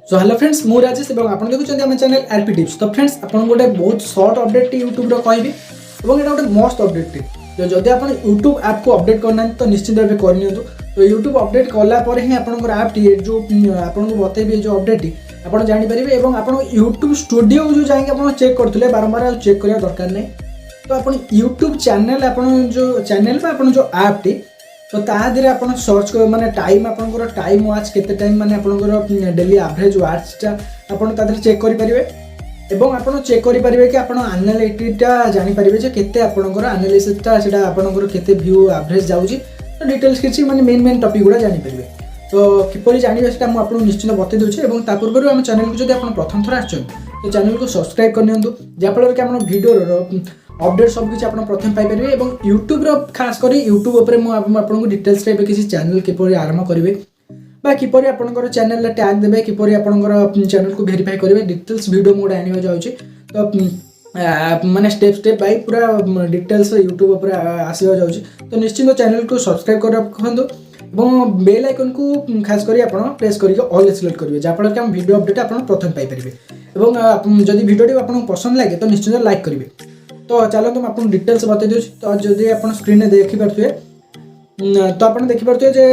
So hello friends मु राजेश और आप देखुं आम चैनल आरपी टिप्स। तो फ्रेंड्स आपन गोटे बहुत सर्ट अपडेट यूट्यूब कहबी और ये गोटे मस्त अपडेट तो जदि आप यूट्यूब ऐप को अपडेट करना तो निश्चित भाव करनी। तो यूट्यूब अपडेट कलापर ही आपंकर ऐप जो आपको बतेबी जो अपडेट आप जानीपारे और आप यूट्यूब स्टूडियो जो जाकि चेक करते बारंबार चेक करने दरकार नहीं। तो आप यूट्यूब चैनल आप जो चैनल आप जो ऐपटी तो तादे आप सर्च कर माने टाइम आपंकर टाइम वाच केते टाइम माने आपंकर डेली एवरेज वाचटा आप चेक करेंगे एवं आप चेक करेंगे कि आप एनालिटिक्सटा जानीपारे जे केते आपंकर एनालिसिसटा सेटा आपंकर केते व्यू एवरेज जाउची। तो डिटेल्स किसी माने मेन टॉपिक गुड़ा जानीपारे। तो किपरि जानिबे सेटा मु आपन निश्चित बतई दूचे एवं ता पूर्व आम चैनल को जब आप प्रथम थर आछन तो चैनल को सब्सक्राइब करनियंतु जाफल कि आम वीडियो अपडेट सब किसी आप प्रथम पाइपर और यूट्यूब खास कर यूट्यूब उपर आपको डिटेल्स किसी चैनल किपरि आरंभ करेंगे किपरि आपंकर चैनल टैग देवे किपरि आपंकर चैनल को वेरीफाई करेंगे डिटेल्स वीडियो मोड आने जाऊँगी। तो माने स्टेप बाय पूरा डिटेल्स यूट्यूब उपर आसवा जाऊँगी। तो निश्चित चैनल को सब्सक्राइब कर रखु और बेल आइकन को खास करी आप प्रेस करके ऑल सिलेक्ट करेंगे जहाँफल कि हम वीडियो अपडेट आप प्रथम पाइपर और जदि वीडियो आपको पसंद लगे तो निश्चित लाइक करेंगे। तो चलो तुम आपको डिटेल्स बता दूँ। तो जदि आप स्क्रीन में देखिपे तो आप देखिपे जे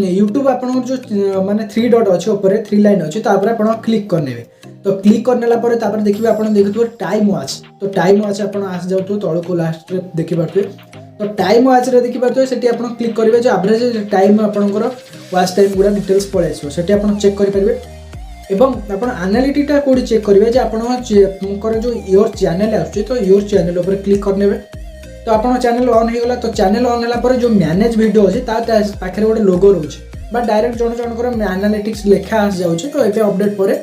यूट्यूब आप जो माने 3 डॉट अच्छे ऊपर 3 लाइन अच्छी तो आप क्लिक करने। तो क्लिक करने देखिए आप देखुए टाइम वाच। तो टाइम वाच आप आस जाऊ तौक को लास्ट देखिपे तो टाइम वाच देखिपे से क्लिक करेंगे जो एवरेज टाइम आपंकर वाच टाइम गुड़ा डिटेल्स पलि आसो से चेक करेंगे एवं आप एनालिटिक्सटा कौटी चेक करेंगे जो आपंकर जो योर चैनल आसुच्छे तो योर चैनल उपर क्लिक करने। तो आप चैनल ऑन हो गला। तो चैनल ऑन होगा जो मैनेज वीडियो अच्छे पाखे गोटे लोगो रोचे डायरेक्ट जन जनकर एनालिटिक्स लेखा आस जाऊँचे। तो ये अपडेट पर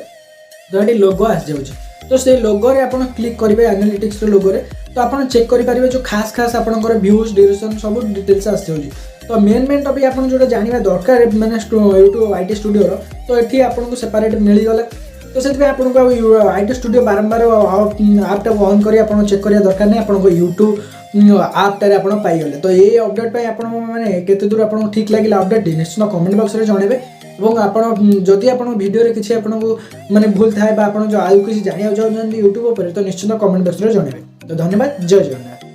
तो ये लोगो आस जाऊँचे तो से लोगो रे आप क्लिक करेंगे एनालिटिक्स लोगो रे। तो आप चेक करेंगे जो खास खास आपंकर व्यूज ड्यूरेशन सब डिटेल्स आस जाऊँगी। तो मेन टॉपिक आप जो जानवा दरकार मैंने यूट्यूब आईटी स्टूडियो तो ये आपको सेपरेट मिलगला। तो से आपको आईटी स्टूडियो बारंबार आपटा ऑन कर चेक करिया दरकार नहीं आपको यूट्यूब आपटारे आप पाइगले। तो ये अपडेट मैंने केते दूर आपको ठीक लगे अपडेट निश्चित कमेंट बॉक्स में जनइबे और आप जदि आप वीडियो किसी आपको माने भूल थाए जो आयु किसी जाना चाहते यूट्यूब पर तो निश्चित कमेंट बॉक्स में जनइबे। तो धन्यवाद। जय जगन्नाथ।